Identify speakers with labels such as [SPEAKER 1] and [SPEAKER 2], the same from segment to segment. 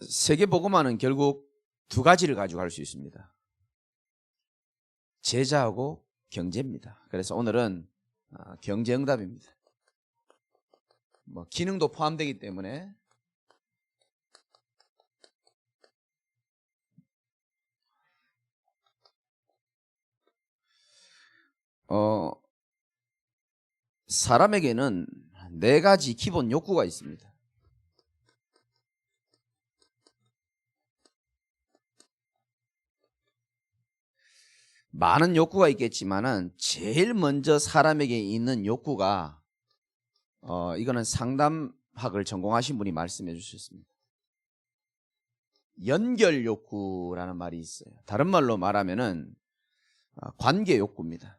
[SPEAKER 1] 세계복음화는 결국 두 가지를 가지고 할 수 있습니다. 제자하고 경제입니다. 그래서 오늘은 경제응답입니다. 기능도 포함되기 때문에 사람에게는 네 가지 기본 욕구가 있습니다. 많은 욕구가 있겠지만은 제일 먼저 사람에게 있는 욕구가 이거는 상담학을 전공하신 분이 말씀해 주셨습니다. 연결 욕구라는 말이 있어요. 다른 말로 말하면은 관계 욕구입니다.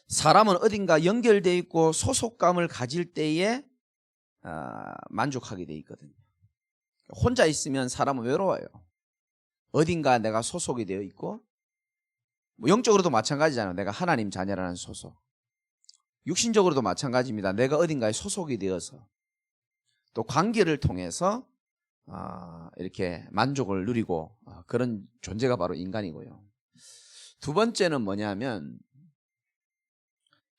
[SPEAKER 1] 사람은 어딘가 연결되어 있고 소속감을 가질 때에 만족하게 되어 있거든요. 혼자 있으면 사람은 외로워요. 어딘가 내가 소속이 되어 있고, 영적으로도 마찬가지잖아요. 내가 하나님 자녀라는 소속. 육신적으로도 마찬가지입니다. 내가 어딘가에 소속이 되어서 또 관계를 통해서 이렇게 만족을 누리고 그런 존재가 바로 인간이고요. 두 번째는 뭐냐면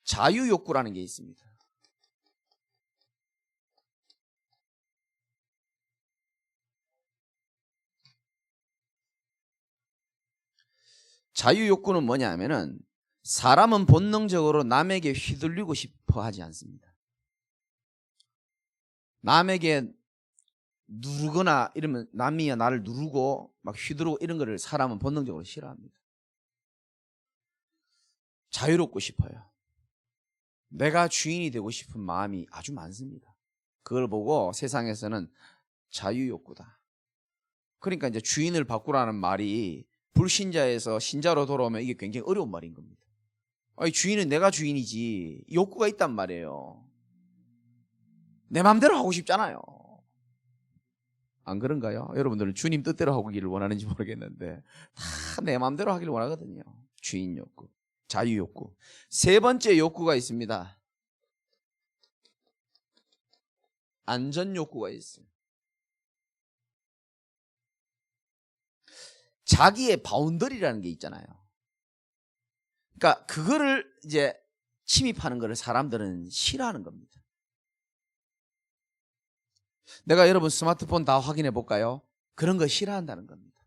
[SPEAKER 1] 자유욕구라는 게 있습니다. 자유욕구는 뭐냐 하면은 사람은 본능적으로 남에게 휘둘리고 싶어 하지 않습니다. 남에게 누르거나 이러면 남이 나를 누르고 막 휘두르고 이런 거를 사람은 본능적으로 싫어합니다. 자유롭고 싶어요. 내가 주인이 되고 싶은 마음이 아주 많습니다. 그걸 보고 세상에서는 자유욕구다. 그러니까 이제 주인을 바꾸라는 말이 불신자에서 신자로 돌아오면 이게 굉장히 어려운 말인 겁니다. 아니, 주인은 내가 주인이지. 욕구가 있단 말이에요. 내 마음대로 하고 싶잖아요. 안 그런가요? 여러분들은 주님 뜻대로 하기를 원하는지 모르겠는데 다 내 마음대로 하기를 원하거든요. 주인 욕구, 자유 욕구. 세 번째 욕구가 있습니다. 안전 욕구가 있어요. 자기의 바운더리라는 게 있잖아요. 그러니까 그거를 이제 침입하는 거를 사람들은 싫어하는 겁니다. 내가 여러분 스마트폰 다 확인해 볼까요? 그런 거 싫어한다는 겁니다.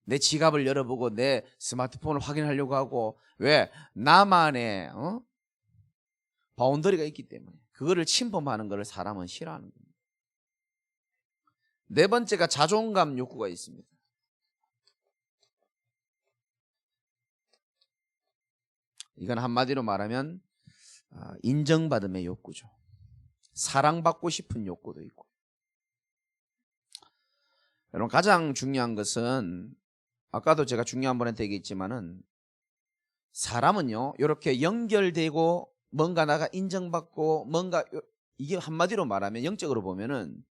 [SPEAKER 1] 내 지갑을 열어보고 내 스마트폰을 확인하려고 하고, 왜? 나만의 바운더리가 있기 때문에 그거를 침범하는 거를 사람은 싫어하는 겁니다. 네 번째가 자존감 욕구가 있습니다. 이건 한마디로 말하면 인정받음의 욕구죠. 사랑받고 싶은 욕구도 있고. 여러분, 가장 중요한 것은 아까도 제가 중요한 번한테 얘기했지만은 사람은요 이렇게 연결되고 뭔가 나가 인정받고 뭔가, 이게 한마디로 말하면 영적으로 보면은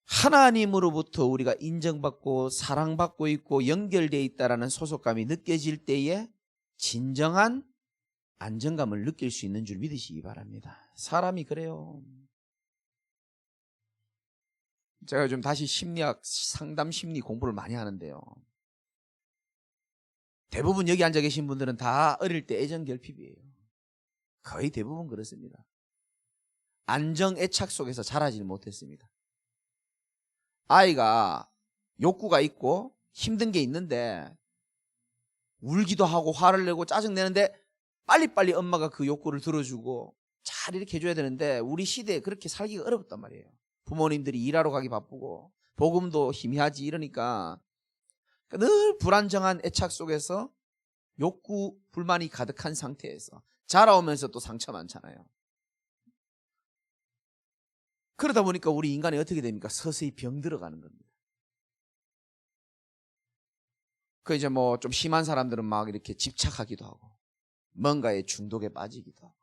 [SPEAKER 1] 하나님으로부터 우리가 인정받고 사랑받고 있고 연결되어 있다라는 소속감이 느껴질 때에 진정한 안정감을 느낄 수 있는 줄 믿으시기 바랍니다. 사람이 그래요. 제가 요즘 다시 심리학, 상담 심리 공부를 많이 하는데요. 대부분 여기 앉아 계신 분들은 다 어릴 때 애정 결핍이에요. 거의 대부분 그렇습니다. 안정 애착 속에서 자라지 못했습니다. 아이가 욕구가 있고 힘든 게 있는데 울기도 하고 화를 내고 짜증내는데 빨리빨리 엄마가 그 욕구를 들어주고 잘 이렇게 해줘야 되는데 우리 시대에 그렇게 살기가 어렵단 말이에요. 부모님들이 일하러 가기 바쁘고 복음도 희미하지 이러니까 늘 불안정한 애착 속에서 욕구, 불만이 가득한 상태에서 자라오면서 또 상처 많잖아요. 그러다 보니까 우리 인간이 어떻게 됩니까? 서서히 병 들어가는 겁니다. 그 이제 뭐 좀 심한 사람들은 막 이렇게 집착하기도 하고 뭔가에 중독에 빠지기도 하고.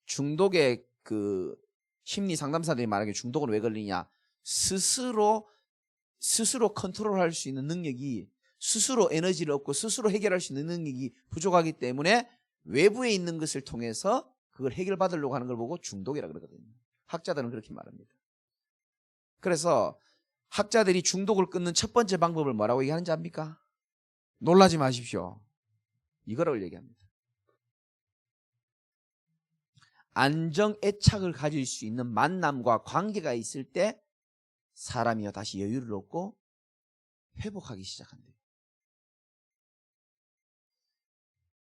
[SPEAKER 1] 중독의 그 심리 상담사들이 말하기에 중독은 왜 걸리냐? 스스로 컨트롤할 수 있는 능력이, 스스로 에너지를 얻고 스스로 해결할 수 있는 능력이 부족하기 때문에 외부에 있는 것을 통해서 그걸 해결받으려고 하는 걸 보고 중독이라 그러거든요. 학자들은 그렇게 말합니다. 그래서 학자들이 중독을 끊는 첫 번째 방법을 뭐라고 얘기하는지 압니까? 놀라지 마십시오. 이거를 얘기합니다. 안정애착을 가질 수 있는 만남과 관계가 있을 때 사람이요 다시 여유를 얻고 회복하기 시작한대요.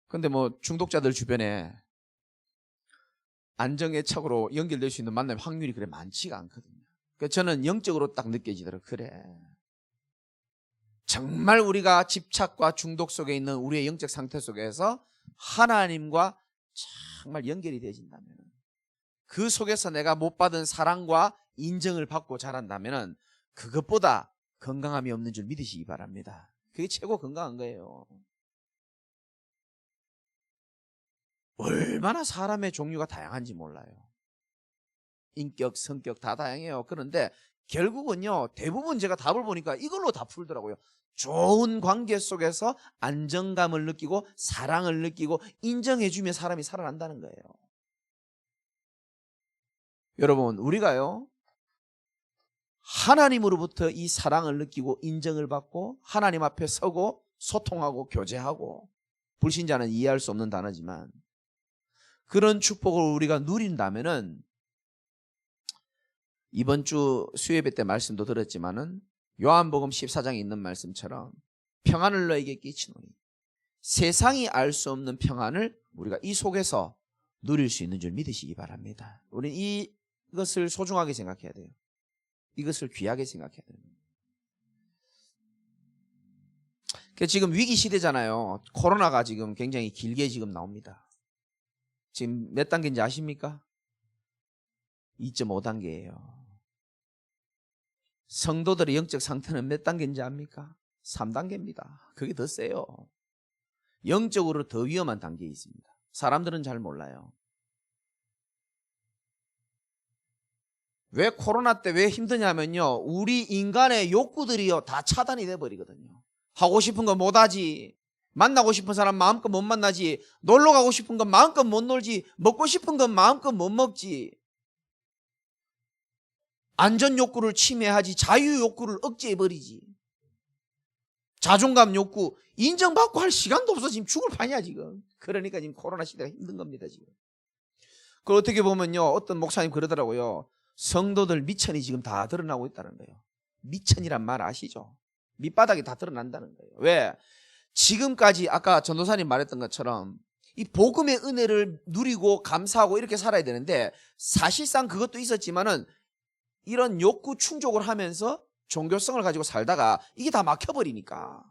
[SPEAKER 1] 근데 뭐 중독자들 주변에 안정애착으로 연결될 수 있는 만남의 확률이 그래 많지가 않거든요. 그래서 저는 영적으로 딱 느껴지더라고요. 그래, 정말 우리가 집착과 중독 속에 있는 우리의 영적 상태 속에서 하나님과 정말 연결이 되어진다면, 그 속에서 내가 못 받은 사랑과 인정을 받고 자란다면 그것보다 건강함이 없는 줄 믿으시기 바랍니다. 그게 최고 건강한 거예요. 얼마나 사람의 종류가 다양한지 몰라요. 인격, 성격 다 다양해요. 그런데 결국은요, 대부분 제가 답을 보니까 이걸로 다 풀더라고요. 좋은 관계 속에서 안정감을 느끼고 사랑을 느끼고 인정해주면 사람이 살아난다는 거예요. 여러분, 우리가요 하나님으로부터 이 사랑을 느끼고 인정을 받고 하나님 앞에 서고 소통하고 교제하고, 불신자는 이해할 수 없는 단어지만 그런 축복을 우리가 누린다면은, 이번 주 수요예배 때 말씀도 들었지만은 요한복음 14장에 있는 말씀처럼 평안을 너에게 끼치노니, 세상이 알 수 없는 평안을 우리가 이 속에서 누릴 수 있는 줄 믿으시기 바랍니다. 우리는 이것을 소중하게 생각해야 돼요. 이것을 귀하게 생각해야 됩니다. 지금 위기 시대잖아요. 코로나가 지금 굉장히 길게 지금 나옵니다. 지금 몇 단계인지 아십니까? 2.5단계예요. 성도들의 영적 상태는 몇 단계인지 압니까? 3단계입니다. 그게 더 세요. 영적으로 더 위험한 단계에 있습니다. 사람들은 잘 몰라요. 왜 코로나 때 왜 힘드냐면요, 우리 인간의 욕구들이요 다 차단이 돼버리거든요. 하고 싶은 거 못하지, 만나고 싶은 사람 마음껏 못 만나지, 놀러 가고 싶은 건 마음껏 못 놀지, 먹고 싶은 건 마음껏 못 먹지, 안전 욕구를 침해하지, 자유 욕구를 억제해버리지, 자존감 욕구, 인정받고 할 시간도 없어. 지금 죽을 판이야 지금. 그러니까 지금 코로나 시대가 힘든 겁니다 지금. 그 어떻게 보면요, 어떤 목사님 그러더라고요. 성도들 미천이 지금 다 드러나고 있다는 거예요. 미천이란 말 아시죠? 밑바닥이 다 드러난다는 거예요. 왜? 지금까지 아까 전도사님 말했던 것처럼 이 복음의 은혜를 누리고 감사하고 이렇게 살아야 되는데, 사실상 그것도 있었지만은 이런 욕구 충족을 하면서 종교성을 가지고 살다가 이게 다 막혀버리니까,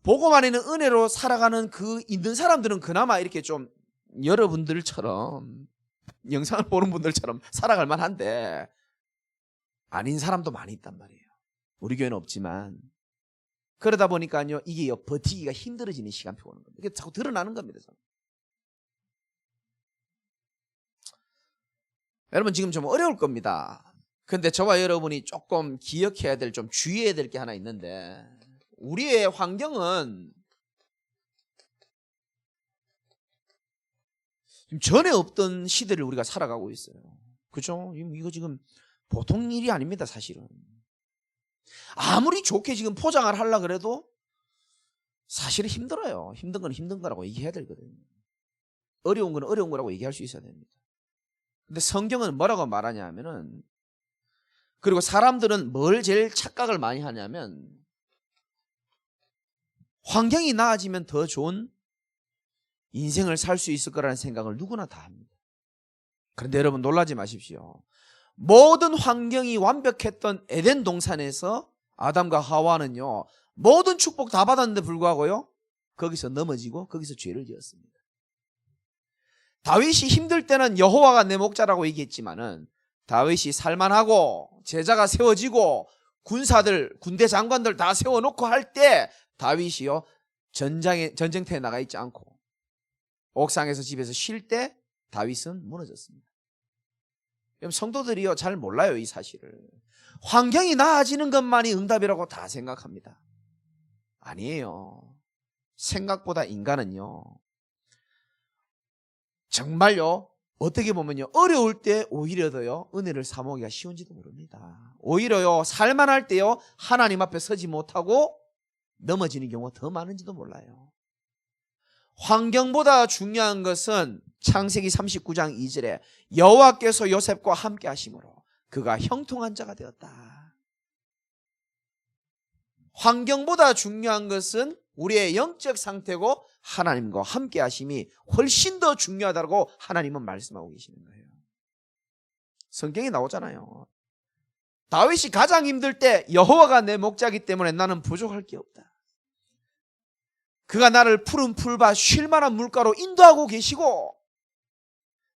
[SPEAKER 1] 복음 안에는 은혜로 살아가는 그 있는 사람들은 그나마 이렇게 좀 여러분들처럼, 영상을 보는 분들처럼 살아갈 만한데, 아닌 사람도 많이 있단 말이에요. 우리 교회는 없지만. 그러다 보니까요, 이게 버티기가 힘들어지는 시간표 오는 겁니다. 이게 자꾸 드러나는 겁니다. 여러분, 지금 좀 어려울 겁니다. 근데 저와 여러분이 조금 기억해야 될, 좀 주의해야 될 게 하나 있는데, 우리의 환경은 전에 없던 시대를 우리가 살아가고 있어요. 그죠? 이거 지금 보통 일이 아닙니다, 사실은. 아무리 좋게 지금 포장을 하려고 그래도 사실은 힘들어요. 힘든 건 힘든 거라고 얘기해야 되거든요. 어려운 건 어려운 거라고 얘기할 수 있어야 됩니다. 근데 성경은 뭐라고 말하냐 하면은, 그리고 사람들은 뭘 제일 착각을 많이 하냐면, 환경이 나아지면 더 좋은 인생을 살 수 있을 거라는 생각을 누구나 다 합니다. 그런데 여러분, 놀라지 마십시오. 모든 환경이 완벽했던 에덴 동산에서 아담과 하와는요, 모든 축복 다 받았는데 불구하고요, 거기서 넘어지고 거기서 죄를 지었습니다. 다윗이 힘들 때는 여호와가 내 목자라고 얘기했지만은, 다윗이 살만하고 제자가 세워지고 군사들, 군대 장관들 다 세워놓고 할 때 다윗이요 전쟁터에 나가 있지 않고 옥상에서 집에서 쉴 때 다윗은 무너졌습니다. 성도들이요 잘 몰라요, 이 사실을. 환경이 나아지는 것만이 응답이라고 다 생각합니다. 아니에요. 생각보다 인간은요, 정말요, 어떻게 보면요, 어려울 때 오히려 더요 은혜를 사모하기가 쉬운지도 모릅니다. 오히려요 살만할 때요 하나님 앞에 서지 못하고 넘어지는 경우가 더 많은지도 몰라요. 환경보다 중요한 것은 창세기 39장 2절에 여호와께서 요셉과 함께 하심으로 그가 형통한 자가 되었다. 환경보다 중요한 것은 우리의 영적 상태고 하나님과 함께 하심이 훨씬 더 중요하다고 하나님은 말씀하고 계시는 거예요. 성경에 나오잖아요. 다윗이 가장 힘들 때 여호와가 내 목자이기 때문에 나는 부족할 게 없다. 그가 나를 푸른 풀밭 쉴 만한 물가로 인도하고 계시고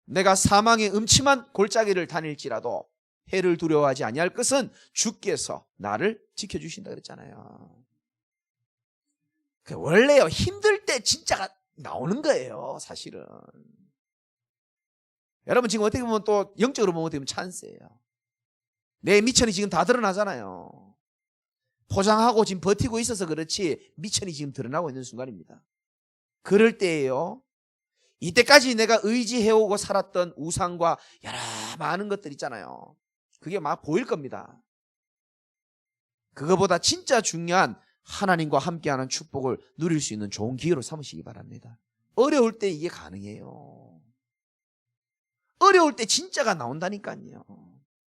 [SPEAKER 1] 내가 사망의 음침한 골짜기를 다닐지라도 해를 두려워하지 아니할 것은 주께서 나를 지켜주신다 그랬잖아요. 원래요 힘들 때 진짜가 나오는 거예요 사실은. 여러분 지금 어떻게 보면 또 영적으로 보면 어떻게 보면 찬스예요. 내 미천이 지금 다 드러나잖아요. 포장하고 지금 버티고 있어서 그렇지 미천이 지금 드러나고 있는 순간입니다. 그럴 때예요 이때까지 내가 의지해오고 살았던 우상과 여러 많은 것들 있잖아요. 그게 막 보일 겁니다. 그거보다 진짜 중요한 하나님과 함께하는 축복을 누릴 수 있는 좋은 기회로 삼으시기 바랍니다. 어려울 때 이게 가능해요. 어려울 때 진짜가 나온다니까요.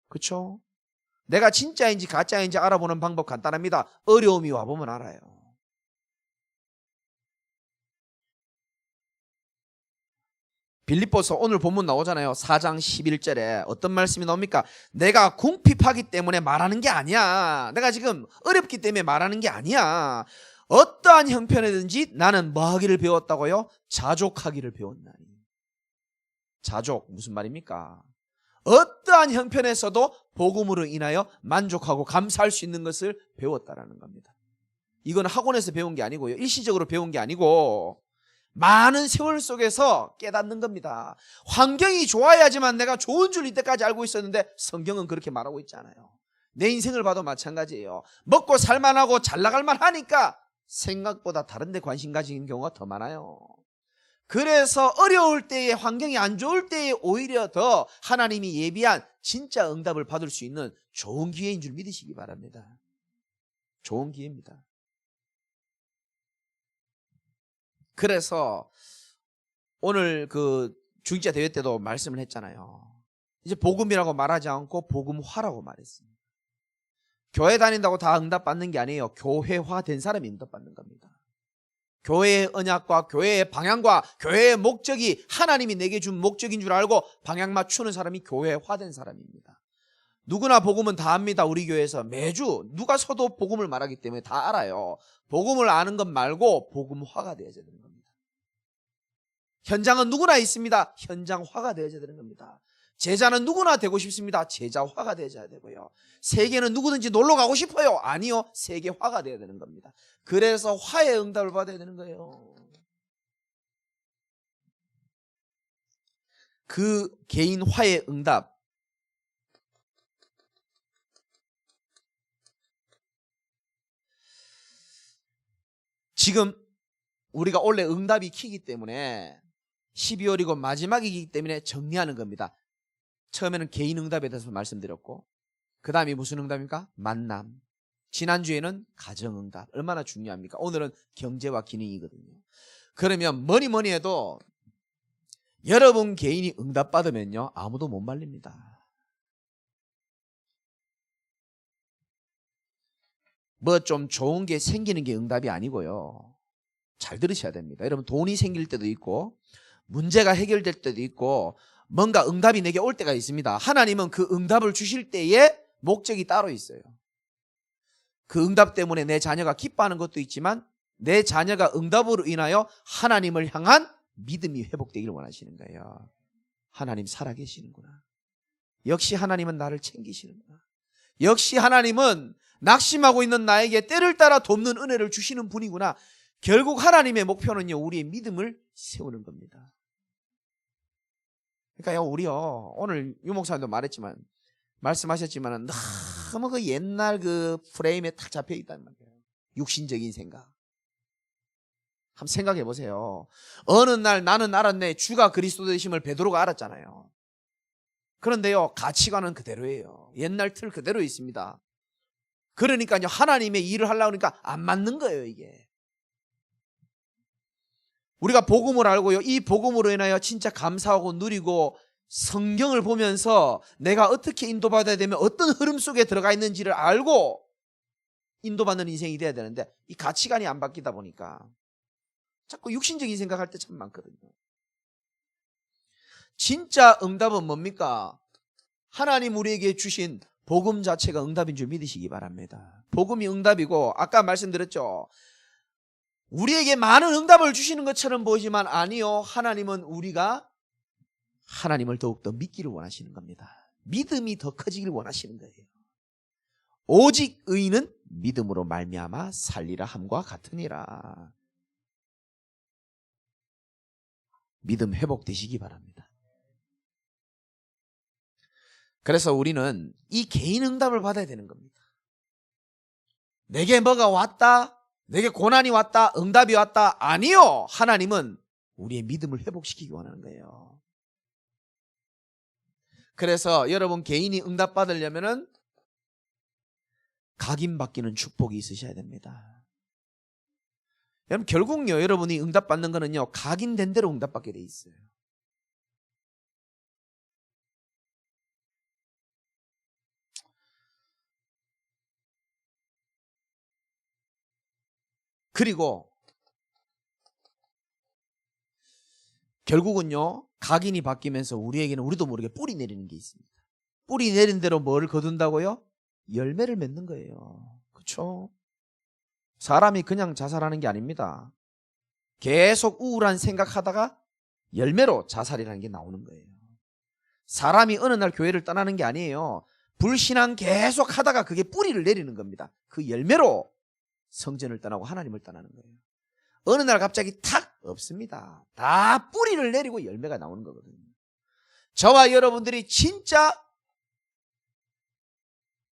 [SPEAKER 1] 그렇죠? 내가 진짜인지 가짜인지 알아보는 방법 간단합니다. 어려움이 와보면 알아요. 빌립보서 오늘 본문 나오잖아요. 4장 11절에 어떤 말씀이 나옵니까? 내가 궁핍하기 때문에 말하는 게 아니야. 내가 지금 어렵기 때문에 말하는 게 아니야. 어떠한 형편이든지 나는 뭐 하기를 배웠다고요? 자족하기를 배웠나니. 자족 무슨 말입니까? 어떠한 형편에서도 복음으로 인하여 만족하고 감사할 수 있는 것을 배웠다라는 겁니다. 이건 학원에서 배운 게 아니고요. 일시적으로 배운 게 아니고 많은 세월 속에서 깨닫는 겁니다. 환경이 좋아야지만 내가 좋은 줄 이때까지 알고 있었는데 성경은 그렇게 말하고 있잖아요. 내 인생을 봐도 마찬가지예요. 먹고 살만하고 잘 나갈만 하니까 생각보다 다른 데 관심 가지는 경우가 더 많아요. 그래서 어려울 때에 환경이 안 좋을 때에 오히려 더 하나님이 예비한 진짜 응답을 받을 수 있는 좋은 기회인 줄 믿으시기 바랍니다. 좋은 기회입니다. 그래서 오늘 그 중직자 대회 때도 말씀을 했잖아요. 이제 복음이라고 말하지 않고 복음화라고 말했습니다. 교회 다닌다고 다 응답받는 게 아니에요. 교회화된 사람이 응답받는 겁니다. 교회의 언약과 교회의 방향과 교회의 목적이 하나님이 내게 준 목적인 줄 알고 방향 맞추는 사람이 교회화된 사람입니다. 누구나 복음은 다 압니다. 우리 교회에서 매주 누가 서도 복음을 말하기 때문에 다 알아요. 복음을 아는 것 말고 복음화가 되어야 되는 겁니다. 현장은 누구나 있습니다. 현장화가 되어야 되는 겁니다. 제자는 누구나 되고 싶습니다. 제자화가 되어야 되고요. 세계는 누구든지 놀러 가고 싶어요. 아니요. 세계화가 되어야 되는 겁니다. 그래서 화의 응답을 받아야 되는 거예요. 그 개인 화의 응답, 지금 우리가 원래 응답이 키기 때문에 12월이고 마지막이기 때문에 정리하는 겁니다. 처음에는 개인 응답에 대해서 말씀드렸고 그 다음이 무슨 응답입니까? 만남. 지난주에는 가정응답. 얼마나 중요합니까? 오늘은 경제와 기능이거든요. 그러면 뭐니 해도 여러분 개인이 응답받으면요 아무도 못 말립니다. 뭐 좀 좋은 게 생기는 게 응답이 아니고요. 잘 들으셔야 됩니다. 여러분 돈이 생길 때도 있고 문제가 해결될 때도 있고 뭔가 응답이 내게 올 때가 있습니다. 하나님은 그 응답을 주실 때에 목적이 따로 있어요. 그 응답 때문에 내 자녀가 기뻐하는 것도 있지만 내 자녀가 응답으로 인하여 하나님을 향한 믿음이 회복되기를 원하시는 거예요. 하나님 살아계시는구나. 역시 하나님은 나를 챙기시는구나. 역시 하나님은 낙심하고 있는 나에게 때를 따라 돕는 은혜를 주시는 분이구나. 결국 하나님의 목표는요 우리의 믿음을 세우는 겁니다. 그러니까요 우리요 오늘 유 목사님도 말씀하셨지만 너무 그 옛날 그 프레임에 딱 잡혀 있단 말이에요. 육신적인 생각. 한번 생각해 보세요. 어느 날 나는 알았네. 주가 그리스도 되심을 베드로가 알았잖아요. 그런데요, 가치관은 그대로예요. 옛날 틀 그대로 있습니다. 그러니까요, 하나님의 일을 하려고 하니까 안 맞는 거예요, 이게. 우리가 복음을 알고요, 이 복음으로 인하여 진짜 감사하고 누리고 성경을 보면서 내가 어떻게 인도받아야 되면 어떤 흐름 속에 들어가 있는지를 알고 인도받는 인생이 돼야 되는데, 이 가치관이 안 바뀌다 보니까 자꾸 육신적인 생각할 때 참 많거든요. 진짜 응답은 뭡니까? 하나님 우리에게 주신 복음 자체가 응답인 줄 믿으시기 바랍니다. 복음이 응답이고, 아까 말씀드렸죠, 우리에게 많은 응답을 주시는 것처럼 보이지만 아니요, 하나님은 우리가 하나님을 더욱더 믿기를 원하시는 겁니다. 믿음이 더 커지길 원하시는 거예요. 오직 의인은 믿음으로 말미암아 살리라 함과 같으니라. 믿음 회복되시기 바랍니다. 그래서 우리는 이 개인 응답을 받아야 되는 겁니다. 내게 뭐가 왔다, 내게 고난이 왔다, 응답이 왔다, 아니요, 하나님은 우리의 믿음을 회복시키기 원하는 거예요. 그래서 여러분 개인이 응답 받으려면은 각인바뀌는 축복이 있으셔야 됩니다. 여러분 결국요, 여러분이 응답 받는 거는요, 각인된 대로 응답 받게 돼 있어요. 그리고 결국은요, 각인이 바뀌면서 우리에게는 우리도 모르게 뿌리 내리는 게 있습니다. 뿌리 내린 대로 뭐를 거둔다고요? 열매를 맺는 거예요. 그렇죠? 사람이 그냥 자살하는 게 아닙니다. 계속 우울한 생각하다가 열매로 자살이라는 게 나오는 거예요. 사람이 어느 날 교회를 떠나는 게 아니에요. 불신앙 계속 하다가 그게 뿌리를 내리는 겁니다. 그 열매로 성전을 떠나고 하나님을 떠나는 거예요. 어느 날 갑자기 탁 없습니다. 다 뿌리를 내리고 열매가 나오는 거거든요. 저와 여러분들이 진짜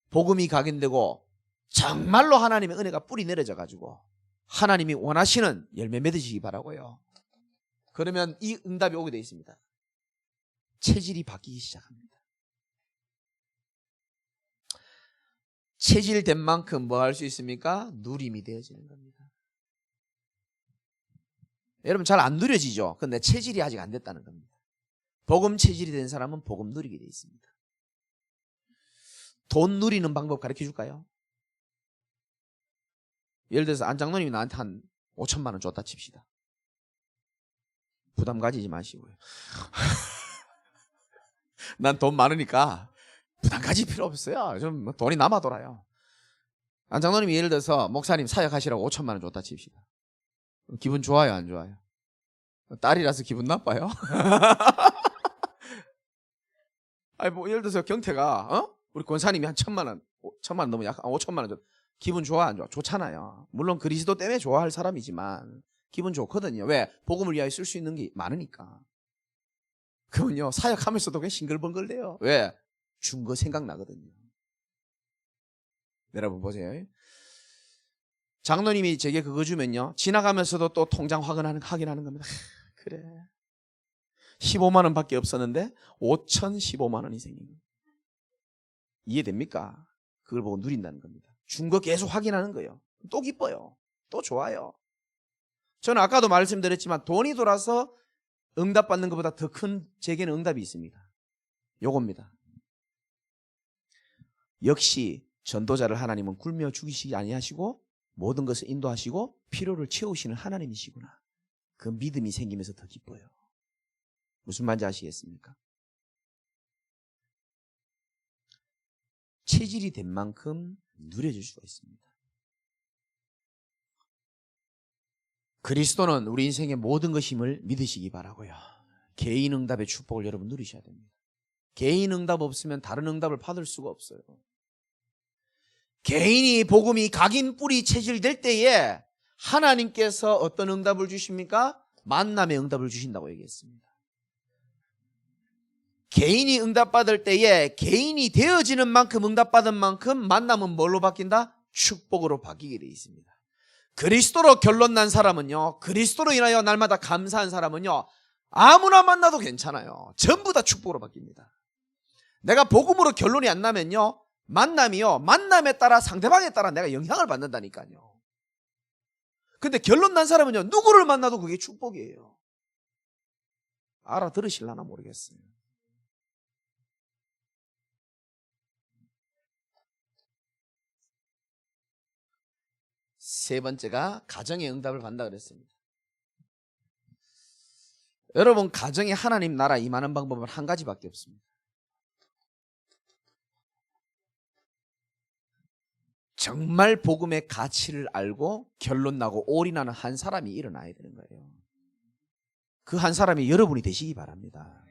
[SPEAKER 1] 복음이 각인되고 정말로 하나님의 은혜가 뿌리 내려져 가지고 하나님이 원하시는 열매 맺으시기 바라고요. 그러면 이 응답이 오게 되어 있습니다. 체질이 바뀌기 시작합니다. 체질된 만큼 뭐 할 수 있습니까? 누림이 되어지는 겁니다. 여러분 잘 안 누려지죠? 근데 체질이 아직 안 됐다는 겁니다. 복음 체질이 된 사람은 복음 누리게 되어 있습니다. 돈 누리는 방법 가르쳐 줄까요? 예를 들어서 안장로님이 나한테 한 5천만 원 줬다 칩시다. 부담 가지지 마시고요. 난 돈 많으니까 부담 가질 필요 없어요. 좀 돈이 남아 돌아요. 안장로님이 예를 들어서 목사님 사역하시라고 5천만 원 줬다 칩시다. 기분 좋아요, 안 좋아요? 딸이라서 기분 나빠요? 아니 뭐 예를 들어서 경태가 우리 권사님이 한 1,000만 원, 1,000만 원 너무 약한 5천만 원 줬. 기분 좋아, 안 좋아? 좋잖아요. 물론 그리스도 때문에 좋아할 사람이지만 기분 좋거든요. 왜? 복음을 위하여 쓸 수 있는 게 많으니까. 그건요, 사역하면서도 그냥 싱글벙글대요. 왜? 준 거 생각나거든요. 여러분 보세요. 장로님이 제게 그거 주면요, 지나가면서도 또 통장 확인하는 겁니다. 그래, 15만 원밖에 없었는데 5,015만 원이 생긴 거예요. 이해됩니까? 그걸 보고 누린다는 겁니다. 준 거 계속 확인하는 거예요. 또 기뻐요. 또 좋아요. 저는 아까도 말씀드렸지만 돈이 돌아서 응답받는 것보다 더 큰 제게는 응답이 있습니다. 요겁니다. 역시 전도자를 하나님은 굶여 죽이시지 아니하시고 모든 것을 인도하시고 필요를 채우시는 하나님이시구나. 그 믿음이 생기면서 더 기뻐요. 무슨 말인지 아시겠습니까? 체질이 된 만큼 누려질 수가 있습니다. 그리스도는 우리 인생의 모든 것임을 믿으시기 바라고요. 개인 응답의 축복을 여러분 누리셔야 됩니다. 개인 응답 없으면 다른 응답을 받을 수가 없어요. 개인이 복음이 각인 뿌리 체질될 때에 하나님께서 어떤 응답을 주십니까? 만남의 응답을 주신다고 얘기했습니다. 개인이 응답받을 때에 개인이 되어지는 만큼 응답받은 만큼 만남은 뭘로 바뀐다? 축복으로 바뀌게 되어 있습니다. 그리스도로 결론난 사람은요, 그리스도로 인하여 날마다 감사한 사람은요, 아무나 만나도 괜찮아요. 전부 다 축복으로 바뀝니다. 내가 복음으로 결론이 안 나면요, 만남에 따라 상대방에 따라 내가 영향을 받는다니까요. 근데 결론 난 사람은요, 누구를 만나도 그게 축복이에요. 알아들으실라나 모르겠어요. 세 번째가 가정의 응답을 받는다 그랬습니다. 여러분, 가정에 하나님 나라 임하는 방법은 한 가지밖에 없습니다. 정말 복음의 가치를 알고 결론 나고 올인하는 한 사람이 일어나야 되는 거예요. 그 한 사람이 여러분이 되시기 바랍니다.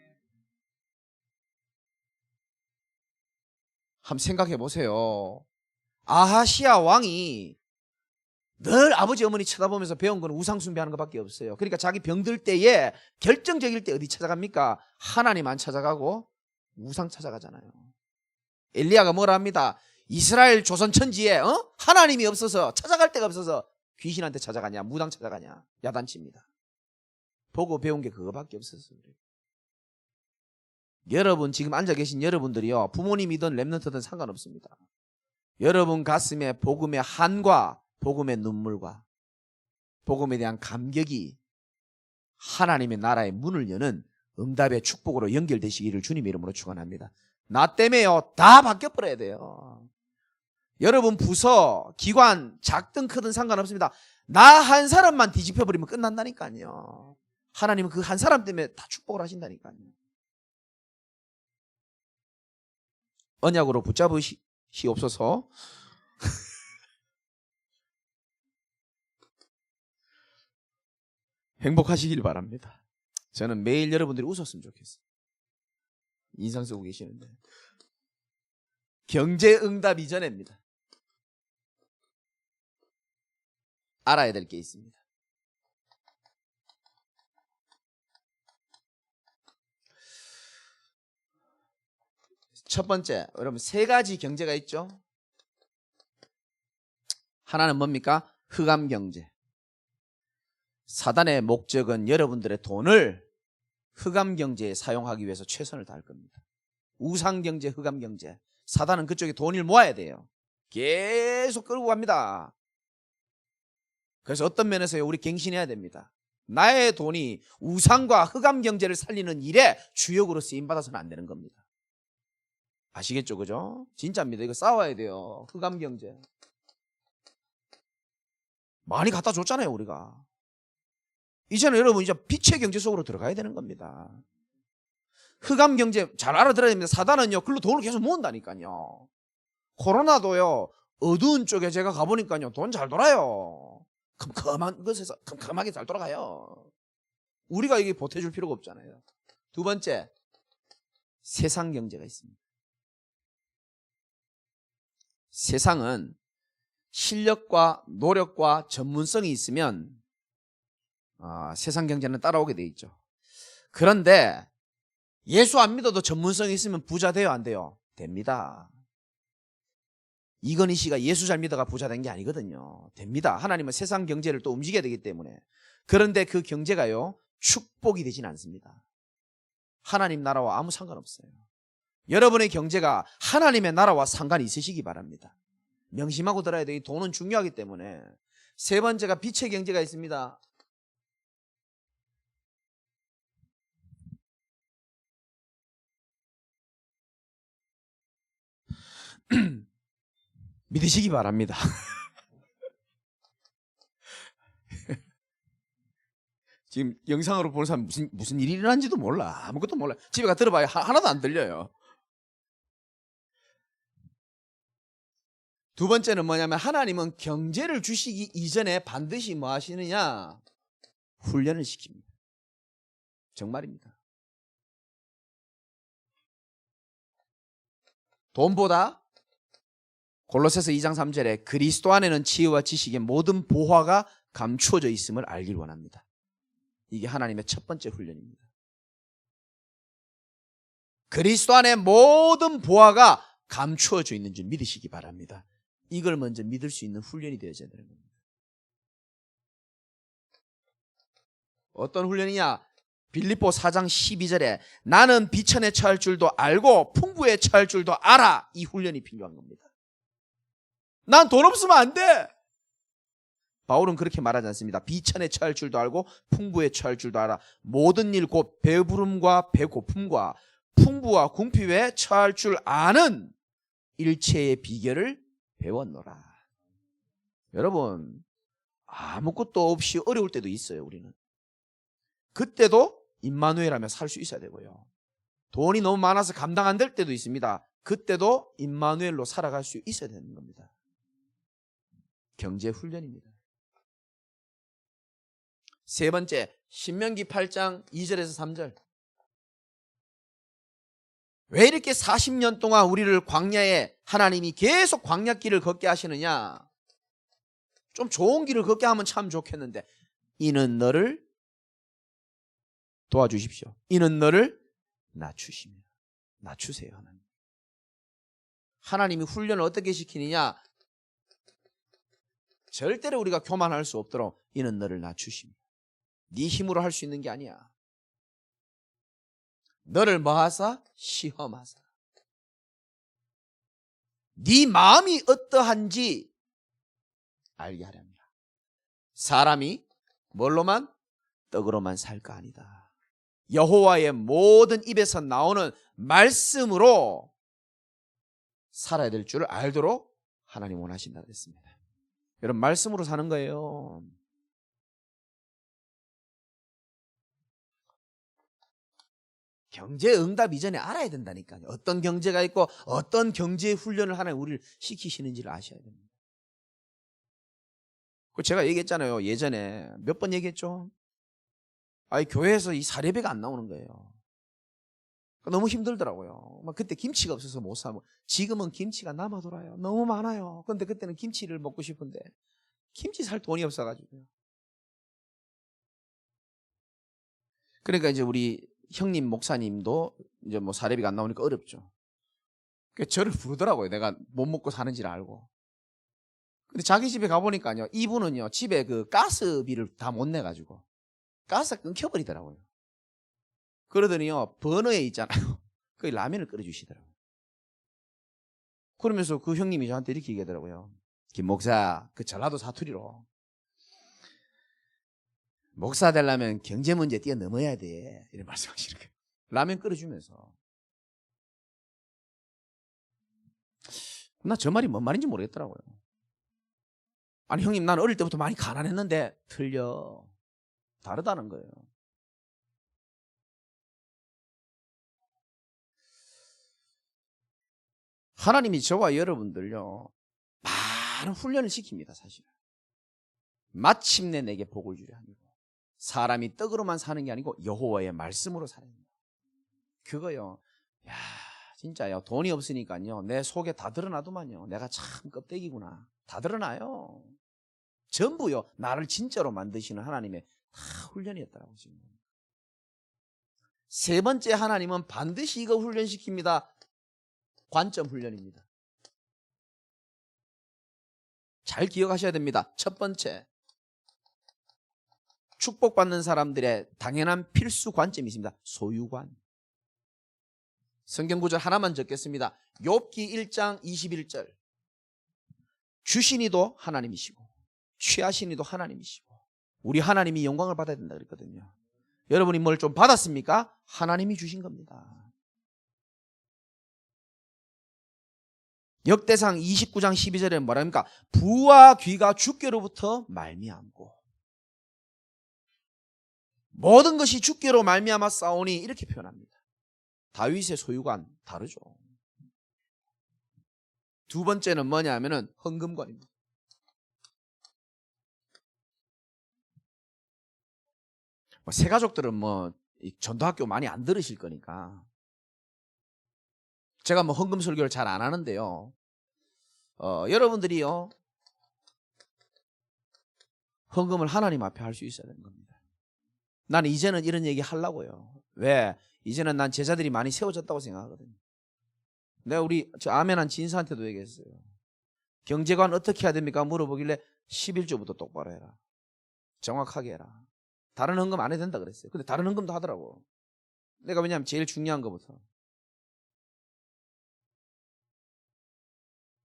[SPEAKER 1] 한번 생각해 보세요. 아하시아 왕이 늘 아버지 어머니 쳐다보면서 배운 건 우상 숭배하는 것밖에 없어요. 그러니까 자기 병들 때에 결정적일 때 어디 찾아갑니까? 하나님 안 찾아가고 우상 찾아가잖아요. 엘리야가 뭐라 합니다. 이스라엘 조선 천지에 하나님이 없어서 찾아갈 데가 없어서 귀신한테 찾아가냐, 무당 찾아가냐, 야단칩니다. 보고 배운 게 그거밖에 없었어요. 여러분, 지금 앉아 계신 여러분들이요, 부모님이든 랩런트든 상관없습니다. 여러분 가슴에 복음의 한과 복음의 눈물과 복음에 대한 감격이 하나님의 나라의 문을 여는 응답의 축복으로 연결되시기를 주님의 이름으로 축원합니다. 나 때문에요, 다 바뀌어버려야 돼요. 여러분 부서, 기관, 작든 크든 상관없습니다. 나 한 사람만 뒤집혀버리면 끝난다니까요. 하나님은 그 한 사람 때문에 다 축복을 하신다니까요. 언약으로 붙잡으시옵소서. 행복하시길 바랍니다. 저는 매일 여러분들이 웃었으면 좋겠어요. 인상 쓰고 계시는데. 경제 응답 이전입니다. 알아야 될 게 있습니다. 첫 번째, 여러분 세 가지 경제가 있죠. 하나는 뭡니까? 흑암 경제. 사단의 목적은 여러분들의 돈을 흑암 경제에 사용하기 위해서 최선을 다할 겁니다. 우상 경제, 흑암 경제. 사단은 그쪽에 돈을 모아야 돼요. 계속 끌고 갑니다. 그래서 어떤 면에서요, 우리 갱신해야 됩니다. 나의 돈이 우상과 흑암 경제를 살리는 일에 주역으로 쓰임받아서는 안 되는 겁니다. 아시겠죠? 그죠? 진짜입니다. 이거 싸워야 돼요. 흑암 경제. 많이 갖다 줬잖아요, 우리가. 이제는 여러분 이제 빛의 경제 속으로 들어가야 되는 겁니다. 흑암 경제 잘 알아들어야 됩니다. 사단은요, 글로 돈을 계속 모은다니까요. 코로나도요, 어두운 쪽에 제가 가보니까요, 돈 잘 돌아요. 컴컴한 것에서 컴컴하게 잘 돌아가요. 우리가 이게 보태줄 필요가 없잖아요. 두 번째, 세상 경제가 있습니다. 세상은 실력과 노력과 전문성이 있으면 세상 경제는 따라오게 돼 있죠. 그런데 예수 안 믿어도 전문성이 있으면 부자 돼요, 안 돼요? 됩니다. 이건희 씨가 예수 잘 믿어가 부자 된 게 아니거든요. 됩니다. 하나님은 세상 경제를 또 움직여야 되기 때문에. 그런데 그 경제가요, 축복이 되진 않습니다. 하나님 나라와 아무 상관없어요. 여러분의 경제가 하나님의 나라와 상관이 있으시기 바랍니다. 명심하고 들어야 돼요. 돈은 중요하기 때문에. 세 번째가 빛의 경제가 있습니다. 믿으시기 바랍니다. 지금 영상으로 보는 사람 무슨 일이 일어난지도 몰라. 아무것도 몰라. 집에 가 들어봐야 하나도 안 들려요. 두 번째는 뭐냐면, 하나님은 경제를 주시기 이전에 반드시 뭐 하시느냐? 훈련을 시킵니다. 정말입니다. 돈보다 골로새서 2장 3절에 그리스도 안에는 지혜와 지식의 모든 보화가 감추어져 있음을 알길 원합니다. 이게 하나님의 첫 번째 훈련입니다. 그리스도 안에 모든 보화가 감추어져 있는 줄 믿으시기 바랍니다. 이걸 먼저 믿을 수 있는 훈련이 되어져야 되는 겁니다. 어떤 훈련이냐? 빌립보 4장 12절에 나는 비천에 처할 줄도 알고 풍부에 처할 줄도 알아. 이 훈련이 필요한 겁니다. 난 돈 없으면 안 돼. 바울은 그렇게 말하지 않습니다. 비천에 처할 줄도 알고 풍부에 처할 줄도 알아. 모든 일 곧 배부름과 배고픔과 풍부와 궁핍에 처할 줄 아는 일체의 비결을 배웠노라. 여러분, 아무것도 없이 어려울 때도 있어요. 우리는 그때도 임마누엘하며 살 수 있어야 되고요. 돈이 너무 많아서 감당 안 될 때도 있습니다. 그때도 임마누엘로 살아갈 수 있어야 되는 겁니다. 경제 훈련입니다. 세 번째, 신명기 8장 2절에서 3절. 왜 이렇게 40년 동안 우리를 광야에 하나님이 계속 광야길을 걷게 하시느냐? 좀 좋은 길을 걷게 하면 참 좋겠는데, 이는 너를 도와주십시오. 이는 너를 낮추시며. 낮추세요. 하나님이 훈련을 어떻게 시키느냐? 절대로 우리가 교만할 수 없도록 이는 너를 낮추시며. 네 힘으로 할 수 있는 게 아니야. 너를 뭐하사? 시험하사. 네 마음이 어떠한지 알게 하렵니다. 사람이 뭘로만? 떡으로만 살까 아니다. 여호와의 모든 입에서 나오는 말씀으로 살아야 될 줄을 알도록 하나님 원하신다 그랬습니다. 여러분, 말씀으로 사는 거예요. 경제 응답 이전에 알아야 된다니까요. 어떤 경제가 있고 어떤 경제 훈련을 하나님 우리를 시키시는지를 아셔야 됩니다. 제가 얘기했잖아요. 예전에 몇 번 얘기했죠. 교회에서 이 사례비가 안 나오는 거예요. 너무 힘들더라고요. 그때 김치가 없어서 못 사고, 지금은 김치가 남아 돌아요. 너무 많아요. 그런데 그때는 김치를 먹고 싶은데 김치 살 돈이 없어가지고요. 그러니까 이제 우리 형님 목사님도 이제 뭐 사례비가 안 나오니까 어렵죠. 그래서 저를 부르더라고요. 내가 못 먹고 사는지를 알고. 근데 자기 집에 가보니까요, 이분은요 집에 그 가스비를 다 못 내가지고 가스가 끊겨버리더라고요. 그러더니요 버너에 있잖아요. 거기 라면을 끓여주시더라고요. 그러면서 그 형님이 저한테 이렇게 얘기하더라고요. 김 목사, 그 전라도 사투리로, 목사 되려면 경제 문제 뛰어넘어야 돼, 이런 말씀하시는 거예요. 라면 끓여주면서. 나 저 말이 뭔 말인지 모르겠더라고요. 아니 형님, 난 어릴 때부터 많이 가난했는데. 틀려. 다르다는 거예요. 하나님이 저와 여러분들요 많은 훈련을 시킵니다. 사실 마침내 내게 복을 주려 함이고, 사람이 떡으로만 사는 게 아니고 여호와의 말씀으로 사는 거예요. 그거요, 야 진짜요, 돈이 없으니까요 내 속에 다 드러나더만요. 내가 참 껍데기구나. 다 드러나요. 전부요 나를 진짜로 만드시는 하나님의 다 훈련이었더라고요. 지금 세 번째, 하나님은 반드시 이거 훈련시킵니다. 관점 훈련입니다. 잘 기억하셔야 됩니다. 첫 번째, 축복받는 사람들의 당연한 필수 관점이 있습니다. 소유관. 성경 구절 하나만 적겠습니다. 욥기 1장 21절. 주신 이도 하나님이시고 취하신 이도 하나님이시고 우리 하나님이 영광을 받아야 된다 그랬거든요. 여러분이 뭘 좀 받았습니까? 하나님이 주신 겁니다. 역대상 29장 12절에 뭐랍니까? 부와 귀가 주께로부터 말미암고 모든 것이 주께로 말미암아 싸우니, 이렇게 표현합니다. 다윗의 소유관 다르죠. 두 번째는 뭐냐 하면은 헌금관입니다. 새 가족들은 전도학교 많이 안 들으실 거니까 제가 헌금 설교를 잘 안 하는데요. 여러분들이요 헌금을 하나님 앞에 할 수 있어야 되는 겁니다. 나는 이제는 이런 얘기 하려고요. 왜? 이제는 난 제자들이 많이 세워졌다고 생각하거든요. 내가 저 아멘한 진사한테도 얘기했어요. 경제관 어떻게 해야 됩니까? 물어보길래 11조부터 똑바로 해라. 정확하게 해라. 다른 헌금 안 해도 된다 그랬어요. 근데 다른 헌금도 하더라고. 내가 왜냐하면 제일 중요한 것부터.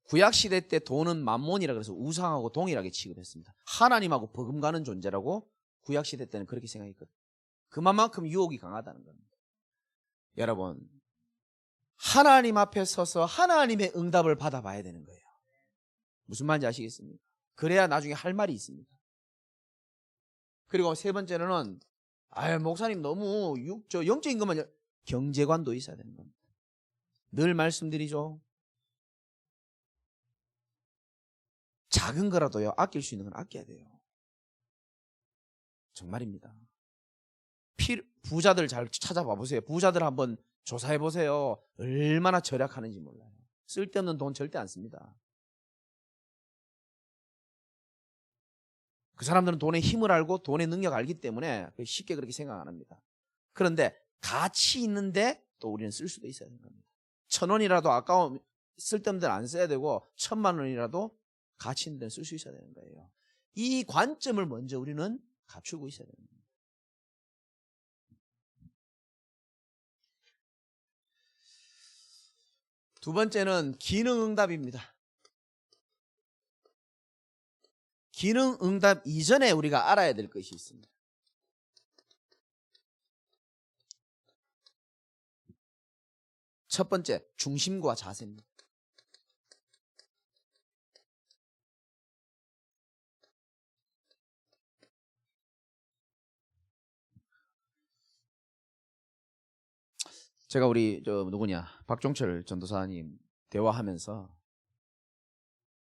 [SPEAKER 1] 구약시대 때 돈은 만몬이라 그래서 우상하고 동일하게 취급했습니다. 하나님하고 버금가는 존재라고 구약시대 때는 그렇게 생각했거든요. 그만큼 유혹이 강하다는 겁니다. 여러분, 하나님 앞에 서서 하나님의 응답을 받아봐야 되는 거예요. 무슨 말인지 아시겠습니까? 그래야 나중에 할 말이 있습니다. 그리고 세 번째로는 목사님 너무 영적인 것만 경제관도 있어야 되는 겁니다. 늘 말씀드리죠. 작은 거라도요, 아낄 수 있는 건 아껴야 돼요. 정말입니다. 부자들 잘 찾아봐 보세요. 부자들 한번 조사해 보세요. 얼마나 절약하는지 몰라요. 쓸데없는 돈 절대 안 씁니다. 그 사람들은 돈의 힘을 알고 돈의 능력을 알기 때문에 쉽게 그렇게 생각 안 합니다. 그런데 가치 있는데 또 우리는 쓸 수도 있어야 되는 겁니다. 1,000원이라도 아까우면 쓸데없는 데는 안 써야 되고 1,000만 원이라도 가치 있는 데는 쓸 수 있어야 되는 거예요. 이 관점을 먼저 우리는 갖추고 있어야 되는 겁니다. 두 번째는 기능응답입니다. 기능응답 이전에 우리가 알아야 될 것이 있습니다. 첫 번째, 중심과 자세입니다. 제가 우리 박종철 전도사님 대화하면서